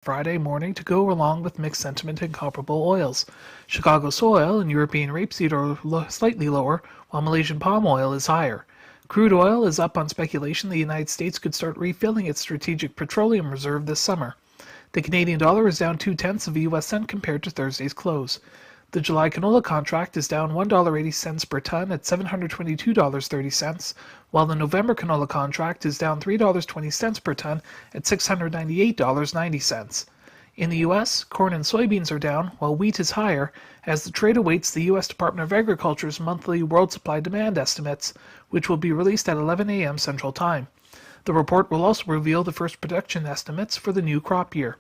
Friday morning to go along with mixed sentiment in comparable oils. Chicago soy oil and European rapeseed are slightly lower, while Malaysian palm oil is higher. Crude oil is up on speculation the United States could start refilling its strategic petroleum reserve this summer. The Canadian dollar is down 0.2 of a U.S. cent compared to Thursday's close. The July canola contract is down $1.80 per ton at $722.30, while the November canola contract is down $3.20 per ton at $698.90. In the U.S., corn and soybeans are down, while wheat is higher, as the trade awaits the U.S. Department of Agriculture's monthly world supply demand estimates, which will be released at 11 a.m. Central Time. The report will also reveal the first production estimates for the new crop year.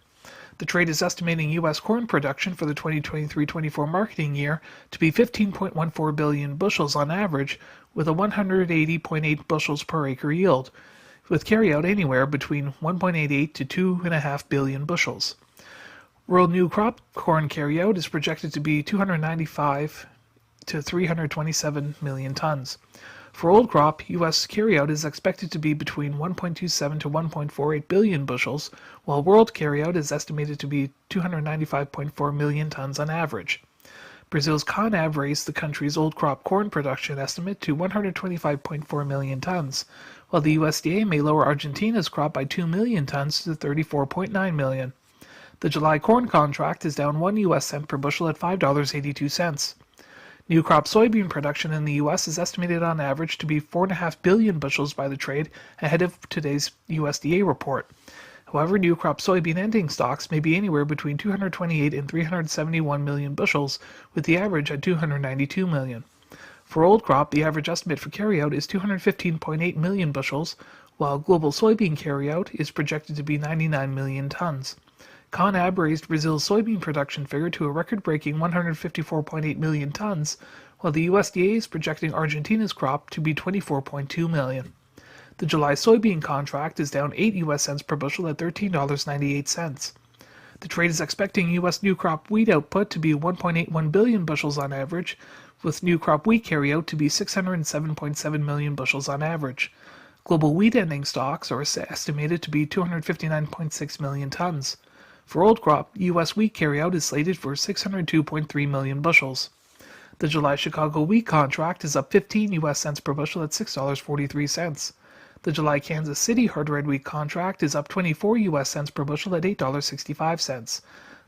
The trade is estimating U.S. corn production for the 2023-24 marketing year to be 15.14 billion bushels on average, with a 180.8 bushels per acre yield, with carryout anywhere between 1.88 to 2.5 billion bushels. World new crop corn carryout is projected to be 295 to 327 million tons. For old crop, U.S. carryout is expected to be between 1.27 to 1.48 billion bushels, while world carryout is estimated to be 295.4 million tons on average. Brazil's CONAB raised the country's old crop corn production estimate to 125.4 million tons, while the USDA may lower Argentina's crop by 2 million tons to 34.9 million. The July corn contract is down 1 U.S. cent per bushel at $5.82. New crop soybean production in the U.S. is estimated on average to be 4.5 billion bushels by the trade, ahead of today's USDA report. However, new crop soybean ending stocks may be anywhere between 228 and 371 million bushels, with the average at 292 million. For old crop, the average estimate for carryout is 215.8 million bushels, while global soybean carryout is projected to be 99 million tons. CONAB raised Brazil's soybean production figure to a record-breaking 154.8 million tons, while the USDA is projecting Argentina's crop to be 24.2 million. The July soybean contract is down 8 U.S. cents per bushel at $13.98. The trade is expecting U.S. new crop wheat output to be 1.81 billion bushels on average, with new crop wheat carryout to be 607.7 million bushels on average. Global wheat ending stocks are estimated to be 259.6 million tons. For old crop, U.S. wheat carryout is slated for 602.3 million bushels. The July Chicago wheat contract is up 15 U.S. cents per bushel at $6.43. The July Kansas City hard red wheat contract is up 24 U.S. cents per bushel at $8.65.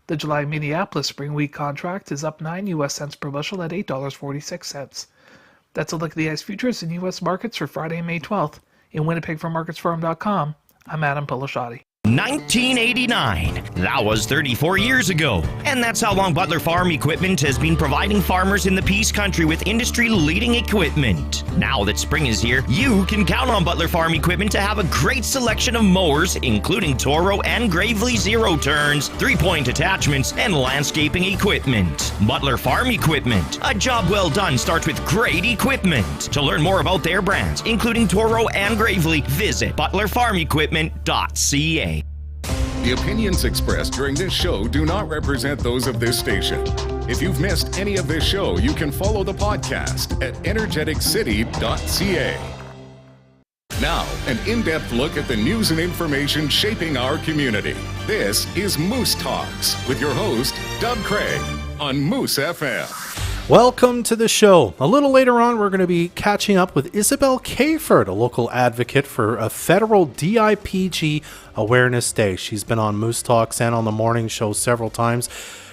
The July Minneapolis spring wheat contract is up 9 U.S. cents per bushel at $8.46. That's a look at the ICE futures in U.S. markets for Friday, May 12th. In Winnipeg from MarketsForum.com, I'm Adam Pilasciati. 1989. That was 34 years ago. And that's how long Butler Farm Equipment has been providing farmers in the Peace Country with industry-leading equipment. Now that spring is here, you can count on Butler Farm Equipment to have a great selection of mowers, including Toro and Gravely Zero Turns, 3-point attachments, and landscaping equipment. Butler Farm Equipment. A job well done starts with great equipment. To learn more about their brands, including Toro and Gravely, visit butlerfarmequipment.ca. The opinions expressed during this show do not represent those of this station. If you've missed any of this show, you can follow the podcast at energeticcity.ca. Now, an in-depth look at the news and information shaping our community. This is Moose Talks with your host, Doug Craig, on Moose FM. Welcome to the show. A little later on, we're going to be catching up with Isabelle Cayford, a local advocate for a federal DIPG Awareness Day. She's been on Moose Talks and on the morning show several times.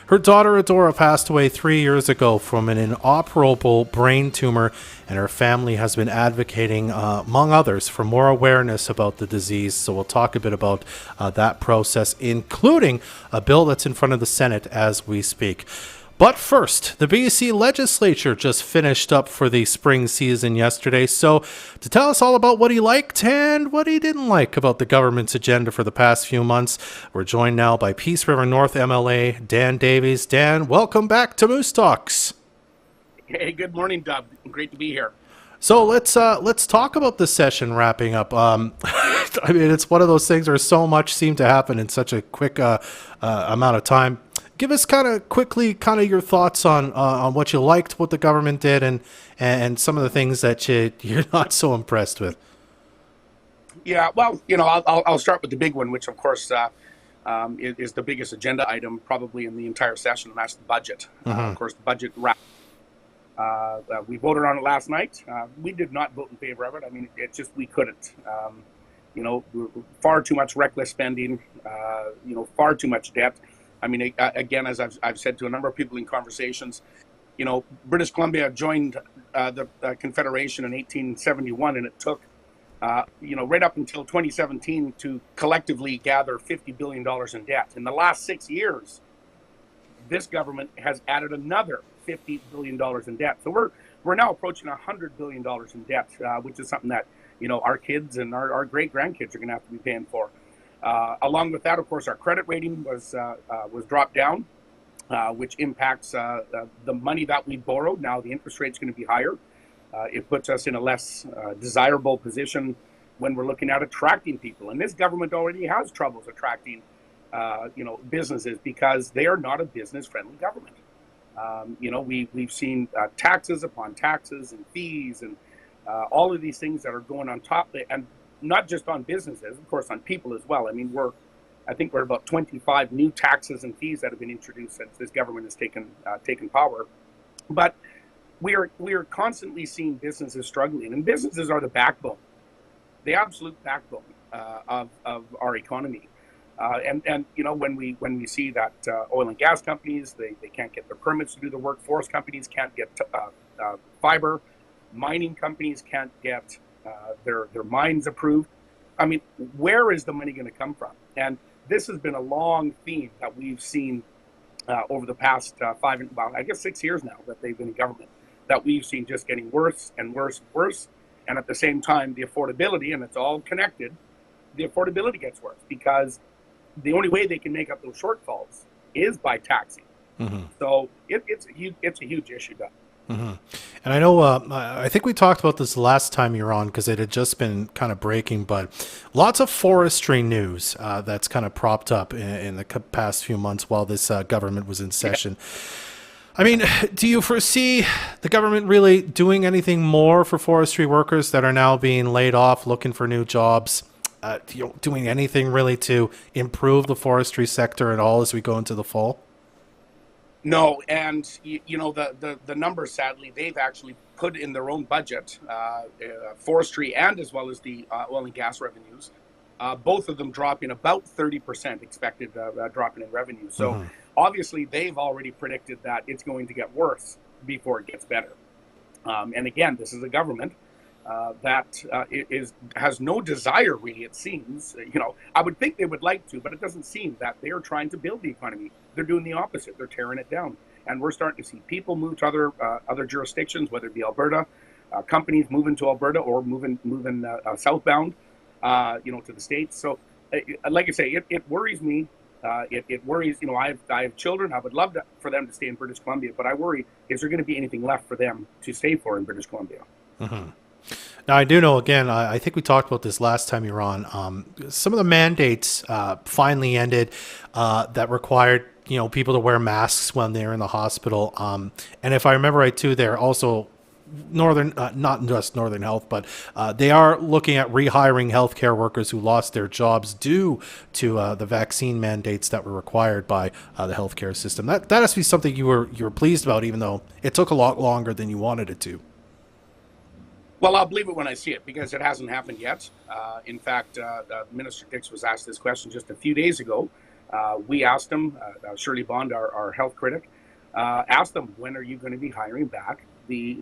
Her daughter Adaura passed away 3 years ago from an inoperable brain tumor, and her family has been advocating, among others, for more awareness about the disease. So we'll talk a bit about that process, including a bill that's in front of the Senate as we speak. But first, the BC legislature just finished up for the spring season yesterday. So to tell us all about what he liked and what he didn't like about the government's agenda for the past few months, we're joined now by Peace River North MLA Dan Davies. Dan, welcome back to Moose Talks. Hey, good morning, Doug. Great to be here. So let's talk about the session wrapping up. I mean, it's one of those things where so much seemed to happen in such a quick amount of time. Give us quickly your thoughts on what you liked, what the government did, and some of the things that you're not so impressed with. Yeah, well, I'll start with the big one, which of course is the biggest agenda item probably in the entire session, and that's the budget. Of course, the budget wrap. We voted on it last night. We did not vote in favor of it. I mean, it's just we couldn't. Far too much reckless spending. Far too much debt. I mean, again, as I've said to a number of people in conversations, British Columbia joined the Confederation in 1871, and it took, right up until 2017 to collectively gather $50 billion in debt. In the last 6 years, this government has added another $50 billion in debt. So we're now approaching $100 billion in debt, which is something that, our kids and our great-grandkids are going to have to be paying for. Along with that, of course, our credit rating was dropped down, which impacts the money that we borrowed. Now the interest rate's going to be higher. It puts us in a less desirable position when we're looking at attracting people. And this government already has troubles attracting, businesses because they are not a business-friendly government. We've seen taxes upon taxes and fees and all of these things that are going on top, and not just on businesses, of course, on people as well. I mean, I think we're about 25 new taxes and fees that have been introduced since this government has taken power. But we are constantly seeing businesses struggling, and businesses are the backbone, the absolute backbone of our economy. When we see that oil and gas companies, they can't get their permits to do the work, forest companies can't get fiber, mining companies can't get their mines approved. I mean, where is the money going to come from? And this has been a long theme that we've seen over the past 6 years now that they've been in government, that we've seen just getting worse and worse and worse. And at the same time, the affordability, and it's all connected, the affordability gets worse because the only way they can make up those shortfalls is by taxing. So it's a huge issue, Doug. And I know, I think we talked about this last time you were on because it had just been kind of breaking, but lots of forestry news that's kind of propped up in the past few months while this government was in session. I mean, do you foresee the government really doing anything more for forestry workers that are now being laid off, looking for new jobs? Doing anything really to improve the forestry sector at all as we go into the fall? No, and the numbers, sadly, they've actually put in their own budget, forestry and as well as the oil and gas revenues, both of them dropping about 30% expected dropping in revenue. So obviously they've already predicted that it's going to get worse before it gets better. And again, this is a government that has no desire, really, it seems. I would think they would like to, but it doesn't seem that they are trying to build the economy. They're doing the opposite. They're tearing it down. And we're starting to see people move to other jurisdictions, whether it be Alberta, companies moving to Alberta or moving southbound, to the States. So, like I say, it worries me. It worries, I have children. I would love for them to stay in British Columbia, but I worry, is there going to be anything left for them to stay for in British Columbia? Now, I do know, again, I think we talked about this last time you were on. Some of the mandates finally ended that required, people to wear masks when they're in the hospital. And if I remember right, too, they're also not just Northern Health, but they are looking at rehiring healthcare workers who lost their jobs due to the vaccine mandates that were required by the healthcare system. That has to be something you were pleased about, even though it took a lot longer than you wanted it to. Well, I'll believe it when I see it because it hasn't happened yet. In fact, Minister Dix was asked this question just a few days ago. We asked him, Shirley Bond, our health critic, asked them, when are you going to be hiring back the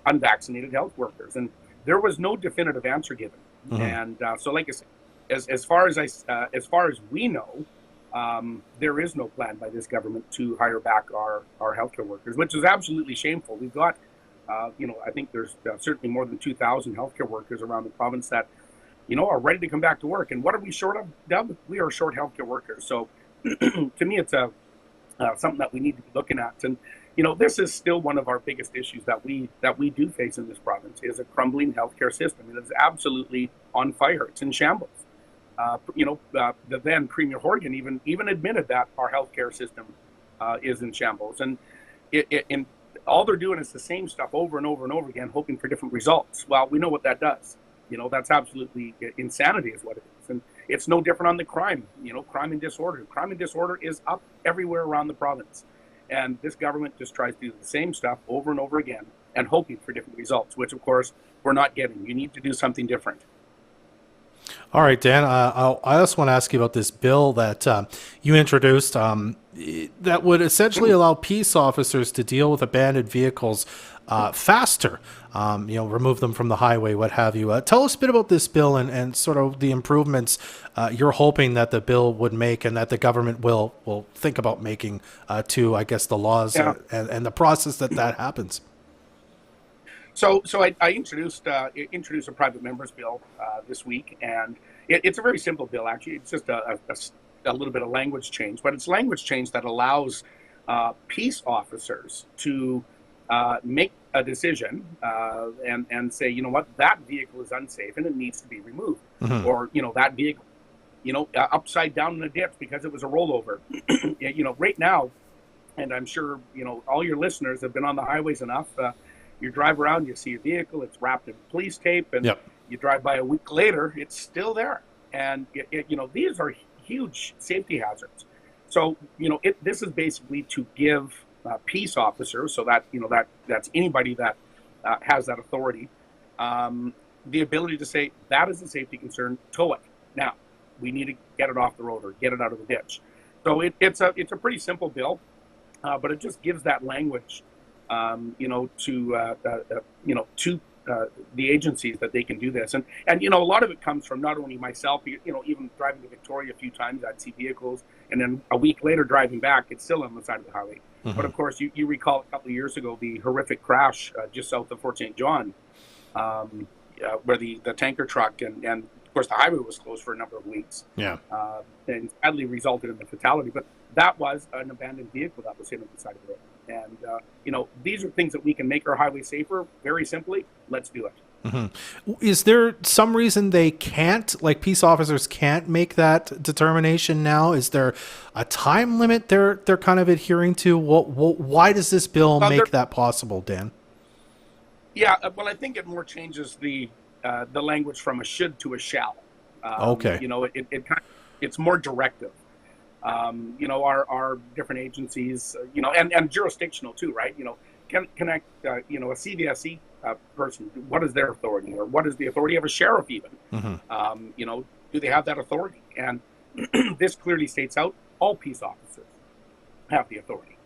unvaccinated health workers? And there was no definitive answer given. And so, like I said, as far as we know, there is no plan by this government to hire back our healthcare workers, which is absolutely shameful. We've got I think there's certainly more than 2,000 healthcare workers around the province that, are ready to come back to work. And what are we short of, Deb? We are short healthcare workers. So to me, it's something that we need to be looking at. And, this is still one of our biggest issues that we do face in this province is a crumbling healthcare system. It is absolutely on fire. It's in shambles. The then Premier Horgan even admitted that our healthcare system is in shambles. And all they're doing is the same stuff over and over and over again, hoping for different results. Well, we know what that does. That's absolutely insanity is what it is. And It's no different on the crime, crime and disorder. Crime and disorder is up everywhere around the province. And this government just tries to do the same stuff over and over again and hoping for different results, which, of course, we're not getting. You need to do something different. All right, Dan, I also want to ask you about this bill that you introduced that would essentially allow peace officers to deal with abandoned vehicles faster, remove them from the highway, what have you. Tell us a bit about this bill and sort of the improvements you're hoping that the bill would make and that the government will think about making to, I guess, the laws and the process that happens. So I introduced a private members bill this week, and it's a very simple bill, actually. It's just a little bit of language change, but it's language change that allows peace officers to make a decision and say, you know what, that vehicle is unsafe and it needs to be removed. Mm-hmm. Or, that vehicle, upside down in a ditch because it was a rollover. Right now, and I'm sure, all your listeners have been on the highways enough. You drive around, you see your vehicle, it's wrapped in police tape, and you drive by a week later, it's still there. And, these are huge safety hazards. So, this is basically to give peace officers, so that, that's anybody that has that authority, the ability to say, that is a safety concern, tow it. Now, we need to get it off the road or get it out of the ditch. So it's a pretty simple bill, but it just gives that language to the agencies that they can do this. And a lot of it comes from not only myself, even driving to Victoria a few times, I'd see vehicles, and then a week later driving back, it's still on the side of the highway. Mm-hmm. But of course, you recall a couple of years ago, the horrific crash just south of Fort St. John, where the tanker truck and of course the highway was closed for a number of weeks. Yeah. And sadly resulted in the fatality. But that was an abandoned vehicle that was hit on the side of the road. And, these are things that we can make our highway safer very simply. Let's do it. Mm-hmm. Is there some reason they can't, like peace officers can't make that determination now? Is there a time limit they're kind of adhering to? Why does this bill make that possible, Dan? Yeah, well, I think it more changes the language from a should to a shall. Okay. It's more directive. Our different agencies, and jurisdictional too, right? Can connect, a CVSE person. What is their authority, or what is the authority of a sheriff even? Mm-hmm. Do they have that authority? And this clearly states out all peace officers have the authority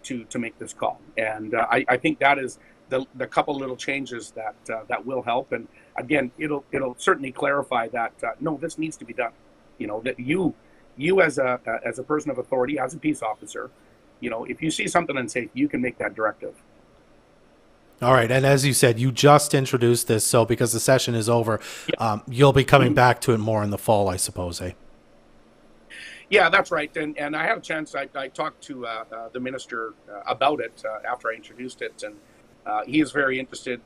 to make this call. And I think that is the couple little changes that will help. And again, it'll certainly clarify that no, this needs to be done. That you as a person of authority, as a peace officer, if you see something unsafe, you can make that directive. All right. And as you said, you just introduced this. So because the session is over, you'll be coming back to it more in the fall, I suppose, eh? Yeah, that's right. And I had a chance, I talked to the minister about it after I introduced it. And he is very interested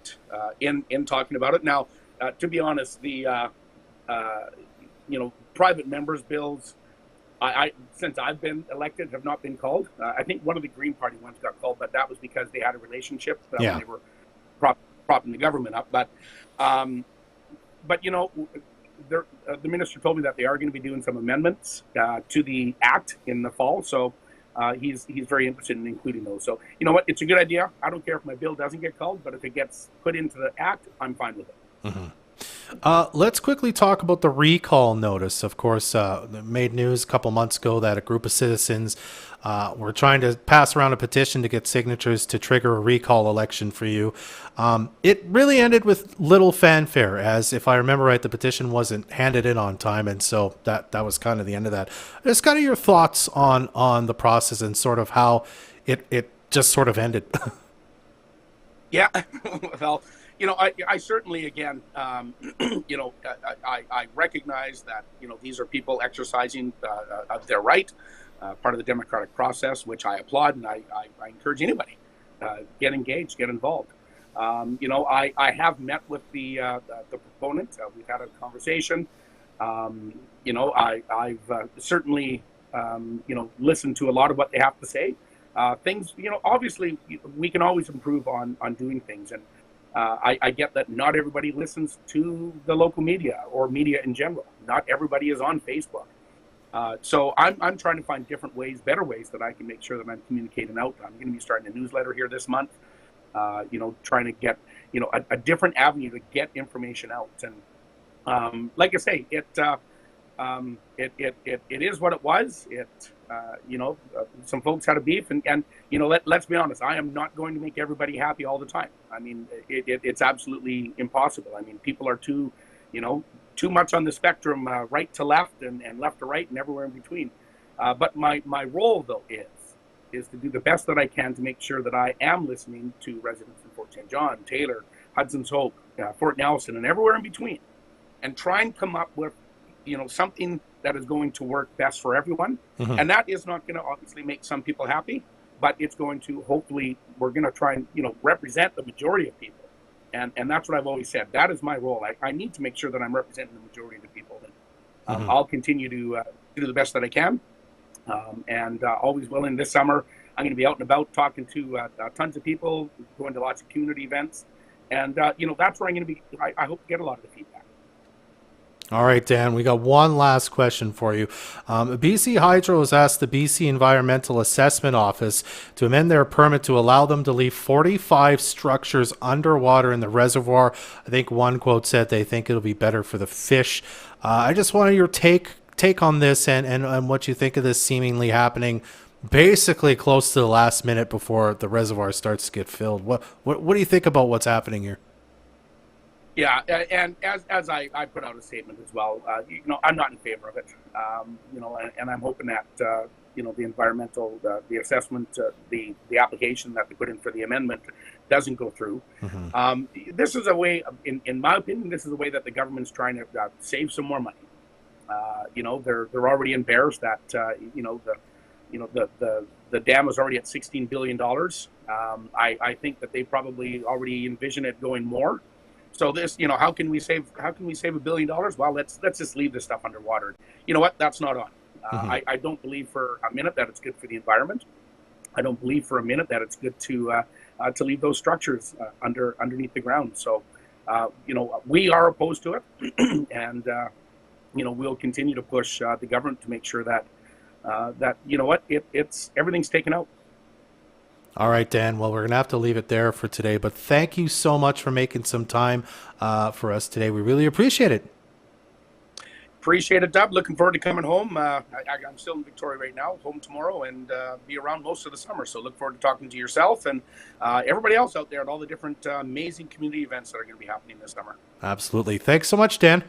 in talking about it. Now, to be honest, the, private members bills, I since I've been elected, have not been called. I think one of the Green Party ones got called, but that was because they had a relationship when they were propping the government up. But the minister told me that they are going to be doing some amendments to the act in the fall. So he's very interested in including those. So you know what? It's a good idea. I don't care if my bill doesn't get called, but if it gets put into the act, I'm fine with it. Mm-hmm. Let's quickly talk about the recall notice. Of course, made news a couple months ago that a group of citizens were trying to pass around a petition to get signatures to trigger a recall election for you. It really ended with little fanfare, as if I remember right, the petition wasn't handed in on time, and so that was kind of the end of that. Just kind of your thoughts on the process and sort of how it just sort of ended. Yeah, well, I certainly, again, I recognize that, these are people exercising their right, part of the democratic process, which I applaud, and I encourage anybody, get engaged, get involved. I have met with the proponent. We've had a conversation. I've certainly, listened to a lot of what they have to say. Things, obviously, we can always improve on doing things. And I get that not everybody listens to the local media or media in general. Not everybody is on Facebook. So I'm trying to find different ways, better ways that I can make sure that I'm communicating out. I'm going to be starting a newsletter here this month, trying to get, a different avenue to get information out. And like I say, it is what it was. Some folks had a beef, and let's be honest, I am not going to make everybody happy all the time. I mean, it's absolutely impossible. I mean, people are too much on the spectrum, right to left and left to right and everywhere in between. But my role, though, is to do the best that I can to make sure that I am listening to residents in Fort St. John, Taylor, Hudson's Hope, Fort Nelson, and everywhere in between, and try and come up with something that is going to work best for everyone. Mm-hmm. And that is not going to obviously make some people happy, but it's going to, hopefully, we're going to try and represent the majority of people. And that's what I've always said. That is my role. I need to make sure that I'm representing the majority of the people. And mm-hmm. I'll continue to do the best that I can. And always willing. This summer, I'm going to be out and about talking to tons of people, going to lots of community events. And, that's where I'm going to be. I hope to get a lot of the feedback. All right, Dan, we got one last question for you. BC Hydro has asked the BC Environmental Assessment Office to amend their permit to allow them to leave 45 structures underwater in the reservoir. I think one quote said they think it'll be better for the fish. I just wanted your take on this and what you think of this seemingly happening basically close to the last minute before the reservoir starts to get filled. What do you think about what's happening here? Yeah, and as I put out a statement as well, I'm not in favor of it. And I'm hoping that the environmental, the assessment, the application that they put in for the amendment doesn't go through. Mm-hmm. This is a way, in my opinion, this is a way that the government's trying to save some more money. They're already embarrassed that the dam is already at $16 billion. I think that they probably already envision it going more. So this, how can we save $1 billion? Well, let's just leave this stuff underwater. You know what? That's not on. Mm-hmm. I don't believe for a minute that it's good for the environment. I don't believe for a minute that it's good to leave those structures underneath the ground. So, we are opposed to it, and we'll continue to push the government to make sure that it's everything's taken out. All right, Dan. Well, we're going to have to leave it there for today, but thank you so much for making some time for us today. We really appreciate it. Appreciate it, Dub. Looking forward to coming home. I'm still in Victoria right now, home tomorrow, and be around most of the summer. So look forward to talking to yourself and everybody else out there at all the different amazing community events that are going to be happening this summer. Absolutely. Thanks so much, Dan.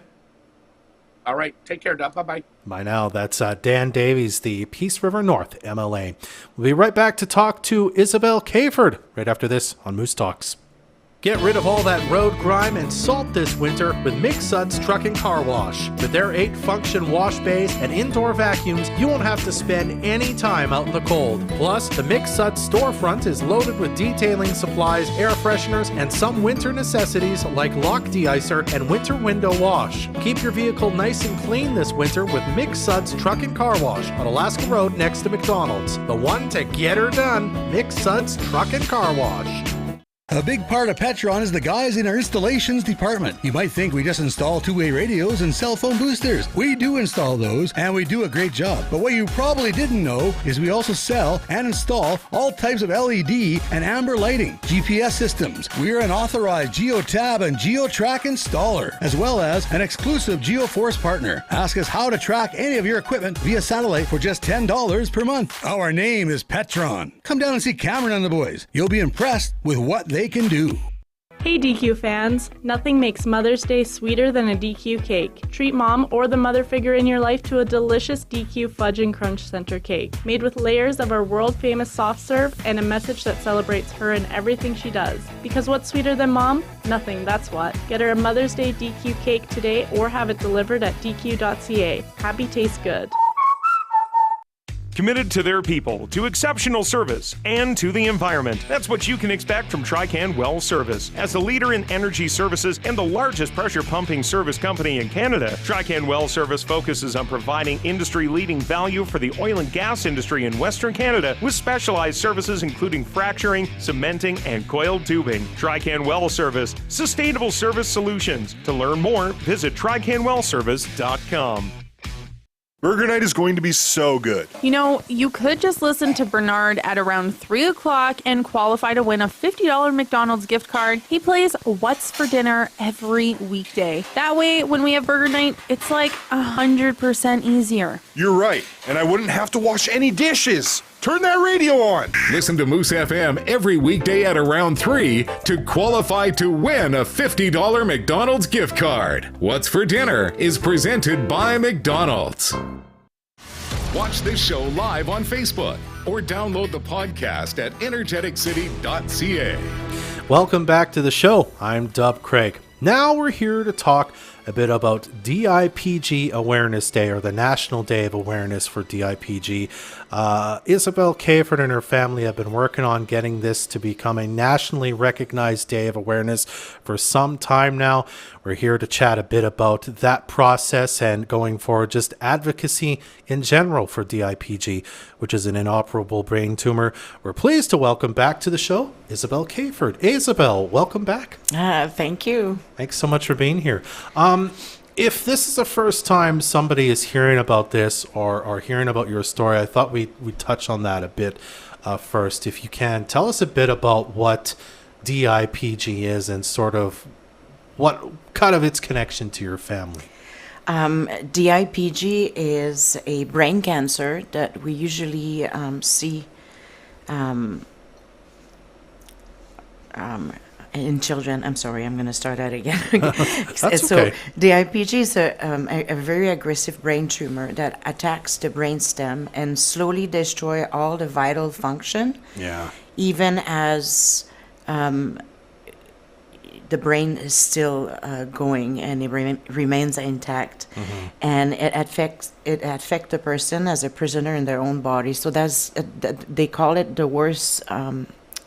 All right. Take care, Dub. Bye-bye. Bye now. That's Dan Davies, the Peace River North MLA. We'll be right back to talk to Isabelle Cayford right after this on Moose Talks. Get rid of all that road grime and salt this winter with Mick Suds Truck and Car Wash. With their 8-function wash bays and indoor vacuums, you won't have to spend any time out in the cold. Plus, the Mick Suds storefront is loaded with detailing supplies, air fresheners, and some winter necessities like lock de-icer and winter window wash. Keep your vehicle nice and clean this winter with Mick Suds Truck and Car Wash on Alaska Road next to McDonald's. The one to get her done, Mick Suds Truck and Car Wash. A big part of Petron is the guys in our installations department. You might think we just install two-way radios and cell phone boosters. We do install those, and we do a great job. But what you probably didn't know is we also sell and install all types of LED and amber lighting, GPS systems. We are an authorized GeoTab and GeoTrack installer, as well as an exclusive GeoForce partner. Ask us how to track any of your equipment via satellite for just $10 per month. Our name is Petron. Come down and see Cameron and the boys. You'll be impressed with what they can do. Hey DQ fans, nothing makes Mother's Day sweeter than a DQ cake. Treat mom or the mother figure in your life to a delicious DQ Fudge and Crunch Center cake, made with layers of our world-famous soft serve and a message that celebrates her and everything she does. Because what's sweeter than mom? Nothing, that's what. Get her a Mother's Day DQ cake today or have it delivered at dq.ca. Happy tastes good. Committed to their people, to exceptional service, and to the environment. That's what you can expect from Trican Well Service. As the leader in energy services and the largest pressure pumping service company in Canada, Trican Well Service focuses on providing industry-leading value for the oil and gas industry in Western Canada with specialized services including fracturing, cementing, and coiled tubing. Trican Well Service, sustainable service solutions. To learn more, visit tricanwellservice.com. Burger night is going to be so good. You know, you could just listen to Bernard at around 3 o'clock and qualify to win a $50 McDonald's gift card. He plays What's for Dinner every weekday. That way, when we have burger night, it's like 100% easier. You're right, and I wouldn't have to wash any dishes. Turn that radio on. Listen to Moose FM every weekday at around 3 to qualify to win a $50 McDonald's gift card. What's for Dinner is presented by McDonald's. Watch this show live on Facebook or download the podcast at energeticcity.ca. Welcome back to the show. I'm Dub Craig. Now we're here to talk a bit about DIPG Awareness Day, or the National Day of Awareness for DIPG. Isabelle Cayford and her family have been working on getting this to become a nationally recognized day of awareness for some time now. We're here to chat a bit about that process and going forward, just advocacy in general for DIPG, which is an inoperable brain tumor. We're pleased to welcome back to the show Isabelle Cayford. Isabelle, welcome back. Thank you. Thanks so much for being here. If this is the first time somebody is hearing about this or hearing about your story, I thought we'd touch on that a bit first. If you can, tell us a bit about what DIPG is and sort of what kind of its connection to your family. DIPG is a brain cancer that we usually see in children. I'm sorry, I'm going to start that again. That's So okay. DIPG is a very aggressive brain tumor that attacks the brain stem and slowly destroy all the vital function, Yeah. even as the brain is still going and it remains intact, and it affects the person as a prisoner in their own body. So that's they call it the worst.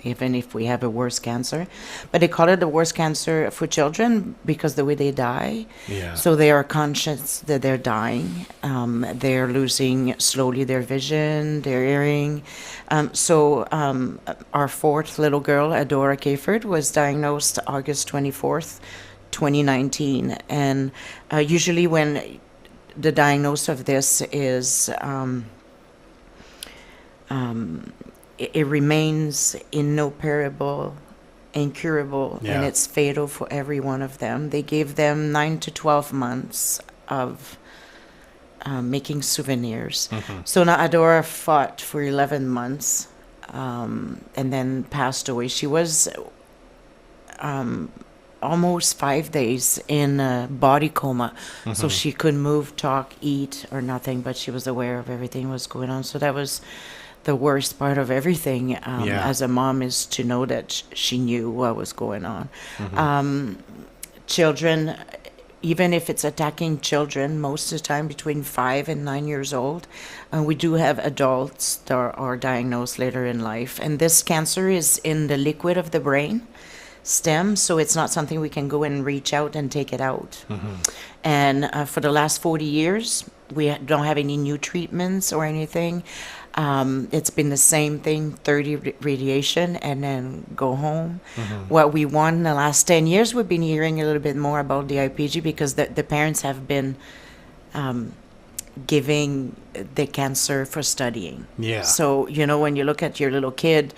Even if we have a worse cancer, but they call it the worst cancer for children because the way they die. Yeah. So they are conscious that they're dying. They're losing slowly their vision, their hearing. So our fourth little girl, Adaura Cayford, was diagnosed August 24th, 2019. And usually when the diagnosis of this is it remains inoperable, incurable, and it's fatal for every one of them. They gave them 9 to 12 months of making souvenirs. So now Adaura fought for 11 months and then passed away. She was almost 5 days in a body coma. So she couldn't move, talk, eat, or nothing, but she was aware of everything was going on. So that was the worst part of everything as a mom, is to know that she knew what was going on. Children, even if it's attacking children, most of the time between 5 and 9 years old, we do have adults that are diagnosed later in life. And this cancer is in the liquid of the brain stem, so it's not something we can go and reach out and take it out. And for the last 40 years, we don't have any new treatments or anything. It's been the same thing, 30 radiation and then go home. What we want in the last 10 years, we've been hearing a little bit more about DIPG because the parents have been giving the cancer for studying. Yeah. So, you know, when you look at your little kid,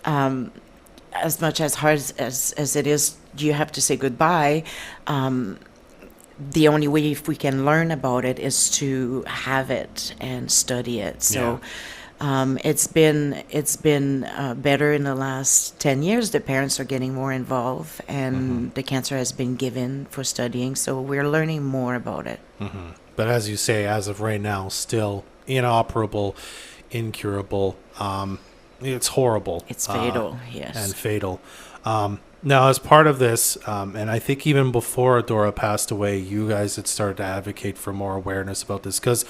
as much as hard as it is, you have to say goodbye. The only way if we can learn about it is to have it and study it. So it's been better in the last 10 years. The parents are getting more involved, and the cancer has been given for studying. So we're learning more about it. But as you say, as of right now, still inoperable, incurable. It's horrible. It's fatal, yes. And fatal. Now, as part of this, and I think even before Adaura passed away, you guys had started to advocate for more awareness about this, because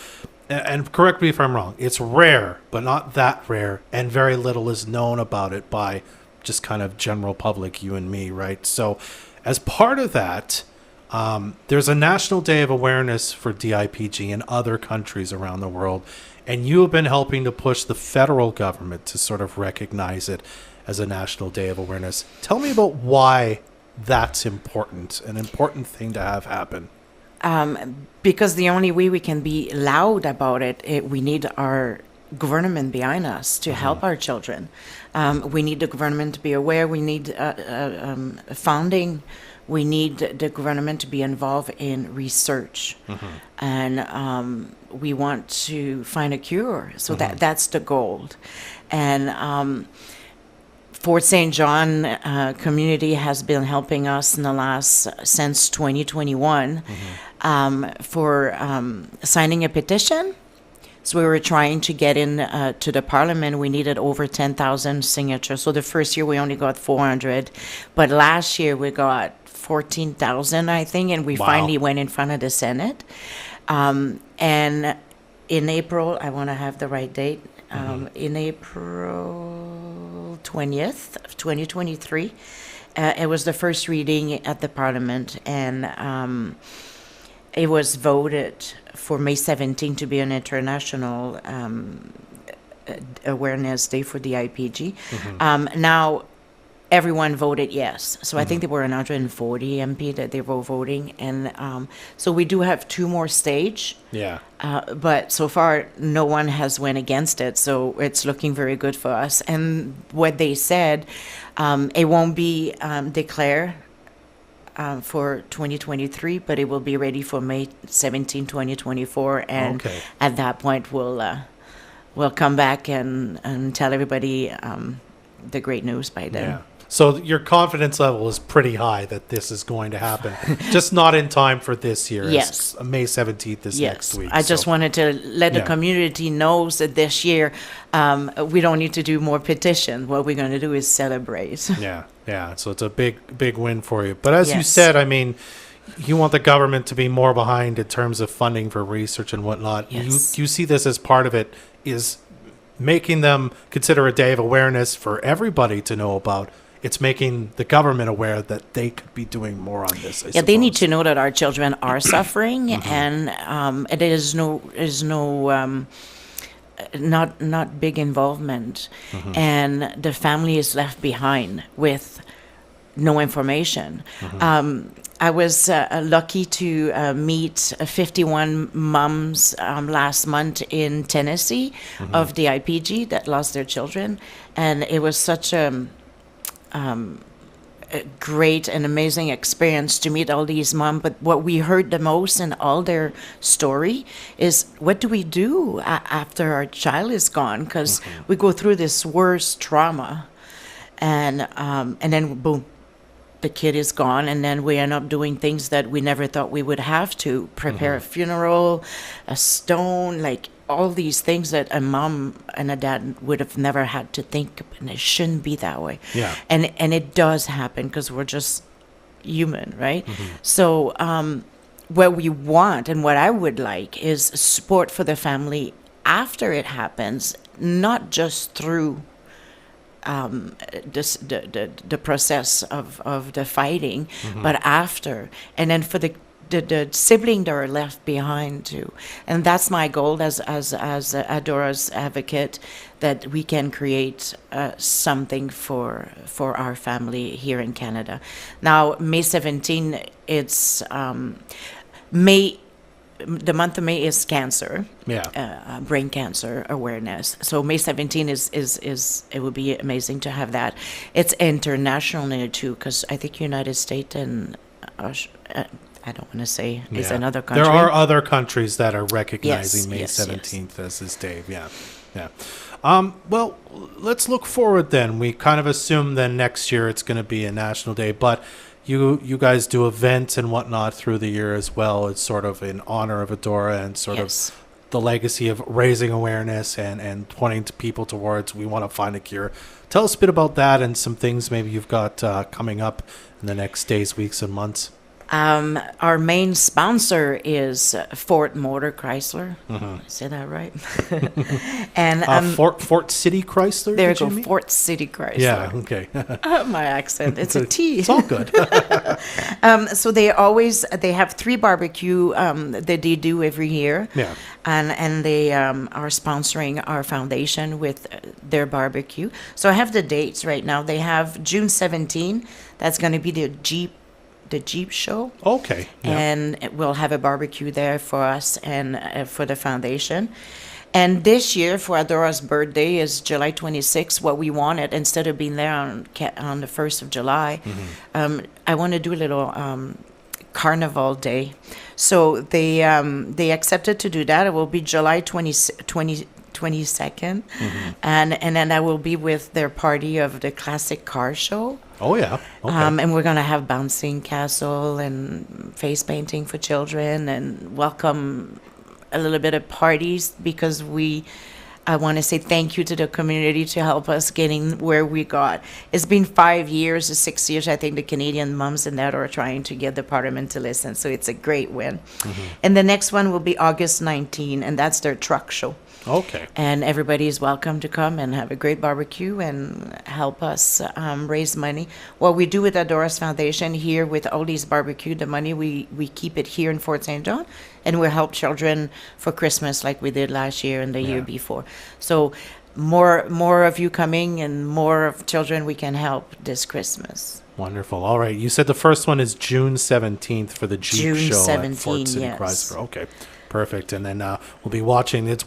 and correct me if I'm wrong, it's rare, but not that rare, and very little is known about it by just kind of general public, you and me, right? So as part of that, there's a National Day of Awareness for DIPG in other countries around the world, and you have been helping to push the federal government to sort of recognize it as a National Day of Awareness. Tell me about why that's important, an important thing to have happen. Because the only way we can be loud about it, we need our government behind us to help our children. We need the government to be aware. We need funding. We need the government to be involved in research. And we want to find a cure. So that's the goal. And Fort St. John community has been helping us since 2021 for signing a petition. So we were trying to get in to the parliament. We needed over 10,000 signatures. So the first year we only got 400, but last year we got 14,000, I think, and we finally went in front of the Senate. And in April, I want to have the right date, in April 20th of 2023, it was the first reading at the parliament, and it was voted for May 17 to be an international awareness day for the DIPG. Now, everyone voted yes. So I think there were 140 MP that they were voting. And so we do have 2 more stage. Yeah. But so far, no one has went against it. So it's looking very good for us. And what they said, it won't be declared for 2023, but it will be ready for May 17, 2024. And at that point, we'll come back and tell everybody the great news by then. Yeah. So your confidence level is pretty high that this is going to happen, just not in time for this year. Yes. May 17th is next week. I just wanted to let the community know that this year we don't need to do more petitions. What we're going to do is celebrate. Yeah. So it's a big win for you. But as you said, I mean, you want the government to be more behind in terms of funding for research and whatnot. Yes. You see this as part of it is making them consider a day of awareness for everybody to know about. It's making the government aware that they could be doing more on this. I they need to know that our children are suffering, and it is not big involvement, and the family is left behind with no information. I was lucky to meet 51 moms last month in Tennessee of the DIPG that lost their children, and it was such a great and amazing experience to meet all these moms. But what we heard the most in all their story is, what do we do after our child is gone? Because we go through this worst trauma, and then boom, the kid is gone, and then we end up doing things that we never thought we would have to prepare a funeral, a stone, like all these things that a mom and a dad would have never had to think, and it shouldn't be that way. Yeah. And it does happen because we're just human, right? So what we want and what I would like is support for the family after it happens, not just through the process of the fighting, but after, and then for the sibling that are left behind too. And that's my goal as Adaura's advocate, that we can create something for our family here in Canada. Now, May 17, it's the month of May is cancer, brain cancer awareness. So May 17 is it would be amazing to have that. It's international too, because I think United States and I don't want to say is another country. There are other countries that are recognizing May 17th as this day. Yeah. Well, let's look forward then. We kind of assume then next year it's going to be a national day, but you guys do events and whatnot through the year as well. It's sort of in honor of Adaura and sort of the legacy of raising awareness and pointing to people towards we want to find a cure. Tell us a bit about that and some things maybe you've got coming up in the next days, weeks, and months. Our main sponsor is Ford Motor Chrysler. Say that right? And Fort City Chrysler? there you did you go, mean? Fort City Chrysler. Yeah, okay. My accent. It's a T. It's all good. So they have 3 barbecue that they do every year. Yeah. And they are sponsoring our foundation with their barbecue. So I have the dates right now. They have June 17. That's going to be the Jeep show. Okay. Yeah. And we'll have a barbecue there for us and for the foundation. And this year, for Adora's birthday, is July 26th. What we wanted, instead of being there on the 1st of July, I want to do a little carnival day. So they accepted to do that. It will be July 22nd. And then I will be with their party of the classic car show. Oh, yeah. Okay. And we're going to have bouncing castle and face painting for children and welcome a little bit of parties because I want to say thank you to the community to help us getting where we got. It's been 5 years or 6 years, I think, the Canadian moms and that are trying to get the Parliament to listen. So it's a great win. And the next one will be August 19, and that's their truck show. Okay. And everybody is welcome to come and have a great barbecue and help us raise money. What we do with Adora's Foundation here with all these barbecue, the money, we keep it here in Fort St. John, and we help children for Christmas like we did last year and the year before. So more of you coming and more of children we can help this Christmas. Wonderful. All right. You said the first one is June 17th for the Jeep June show 17, at Fort City yes. Chrysler. Okay. Perfect. And then we'll be watching. It's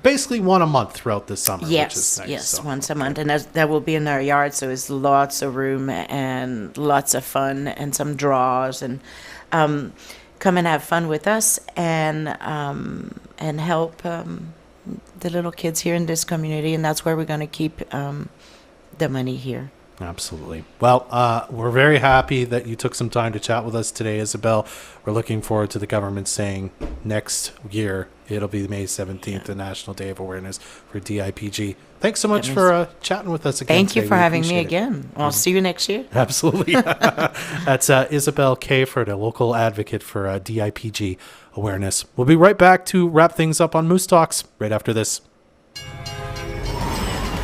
basically one a month throughout the summer, Yes, which is nice. yes, So, once a month. And that will be in our yard, so it's lots of room and lots of fun and some draws. And come and have fun with us and help the little kids here in this community. And that's where we're going to keep the money here. Absolutely. Well, we're very happy that you took some time to chat with us today, Isabelle. We're looking forward to the government saying next year it'll be May 17th, the National Day of Awareness for DIPG. Thanks so much for chatting with us again. Thank you today. for We having me appreciate it. again. I'll see you next year. Absolutely. That's Isabelle Cayford, a local advocate for DIPG Awareness. We'll be right back to wrap things up on Moose Talks right after this.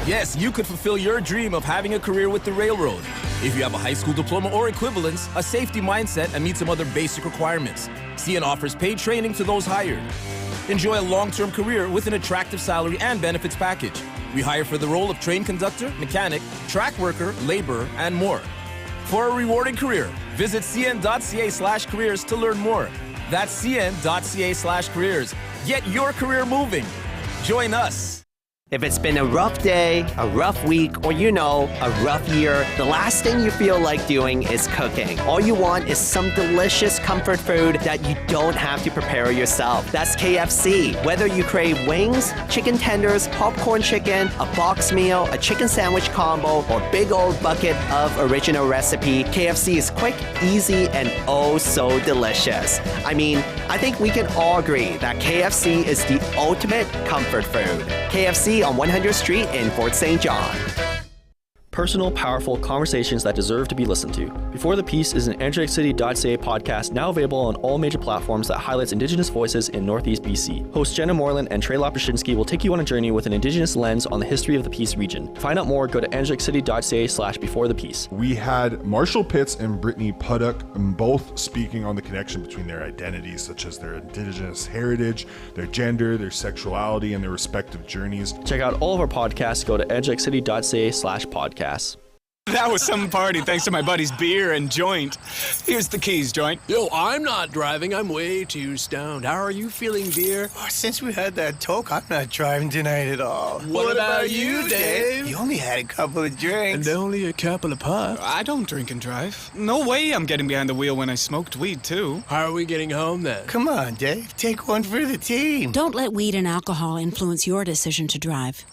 Yes, you could fulfill your dream of having a career with the railroad. If you have a high school diploma or equivalence, a safety mindset, and meet some other basic requirements, CN offers paid training to those hired. Enjoy a long-term career with an attractive salary and benefits package. We hire for the role of train conductor, mechanic, track worker, laborer, and more. For a rewarding career, visit cn.ca/careers to learn more. That's cn.ca/careers. Get your career moving. Join us. If it's been a rough day, a rough week, or a rough year, the last thing you feel like doing is cooking. All you want is some delicious comfort food that you don't have to prepare yourself. That's KFC. Whether you crave wings, chicken tenders, popcorn chicken, a box meal, a chicken sandwich combo, or big old bucket of original recipe, KFC is quick, easy, and oh so delicious. I mean, I think we can all agree that KFC is the ultimate comfort food. KFC on 100th Street in Fort St. John. Personal, powerful conversations that deserve to be listened to. Before the Peace is an energeticity.ca podcast now available on all major platforms that highlights Indigenous voices in Northeast BC. Hosts Jenna Moreland and Trey Lapushinsky will take you on a journey with an Indigenous lens on the history of the Peace region. Find out more, go to energeticity.ca/beforethepeace. We had Marshall Pitts and Brittany Puddock both speaking on the connection between their identities, such as their Indigenous heritage, their gender, their sexuality, and their respective journeys. Check out all of our podcasts, go to energeticity.ca/podcast. That was some party thanks to my buddy's beer and joint. Here's the keys, joint. Yo, I'm not driving. I'm way too stoned. How are you feeling, dear? Oh, since we had that talk, I'm not driving tonight at all. What about you, Dave? You only had a couple of drinks. And only a couple of puffs. I don't drink and drive. No way I'm getting behind the wheel when I smoked weed, too. How are we getting home, then? Come on, Dave. Take one for the team. Don't let weed and alcohol influence your decision to drive.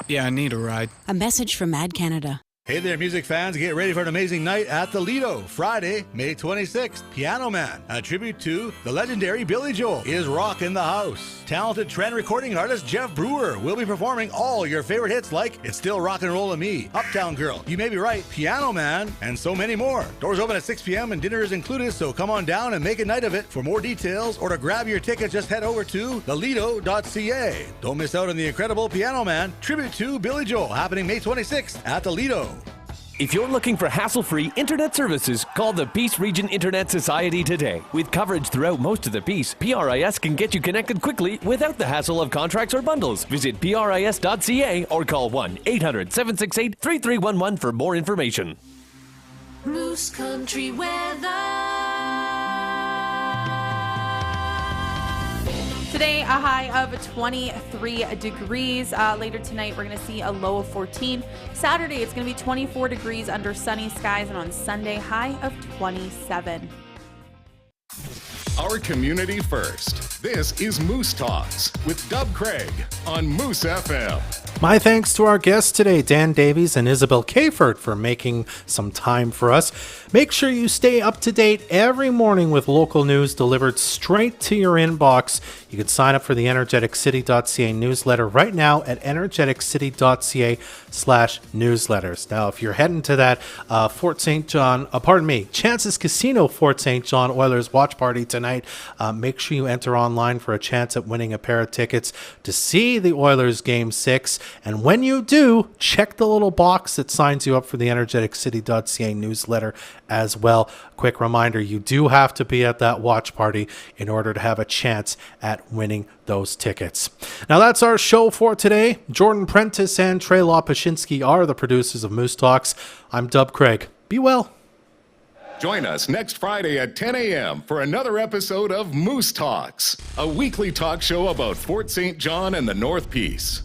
Yeah, I need a ride. A message from Mad Canada. Hey there, music fans. Get ready for an amazing night at the Lido, Friday, May 26th. Piano Man, a tribute to the legendary Billy Joel, is rocking the house. Talented trend recording artist Jeff Brewer will be performing all your favorite hits like It's Still Rock and Rollin' Me, Uptown Girl, You May Be Right, Piano Man, and so many more. Doors open at 6 p.m. and dinner is included, so come on down and make a night of it. For more details or to grab your tickets, just head over to thelido.ca. Don't miss out on the incredible Piano Man tribute to Billy Joel, happening May 26th at the Lido. If you're looking for hassle-free internet services, call the Peace Region Internet Society today. With coverage throughout most of the Peace, PRIS can get you connected quickly without the hassle of contracts or bundles. Visit PRIS.ca or call 1-800-768-3311 for more information. Moose Country weather. Today, a high of 23 degrees. Later tonight, we're going to see a low of 14. Saturday, it's going to be 24 degrees under sunny skies. And on Sunday, high of 27. Our community first. This is Moose Talks with Dub Craig on Moose FM. My thanks to our guests today, Dan Davies and Isabelle Cayford, for making some time for us. Make sure you stay up to date every morning with local news delivered straight to your inbox. You can sign up for the energeticcity.ca newsletter right now at energeticcity.ca/newsletters. Now, if you're heading to that Chances Casino Fort St. John Oilers watch party tonight, make sure you enter online for a chance at winning a pair of tickets to see the Oilers Game 6. And when you do, check the little box that signs you up for the energeticcity.ca newsletter as well. Quick reminder, you do have to be at that watch party in order to have a chance at winning those tickets. Now that's our show for today. Jordan Prentice and Trey Lopashinsky are the producers of Moose Talks. I'm Dub Craig. Be well. Join us next Friday at 10 a.m. for another episode of Moose Talks, a weekly talk show about Fort St. John and the North Peace.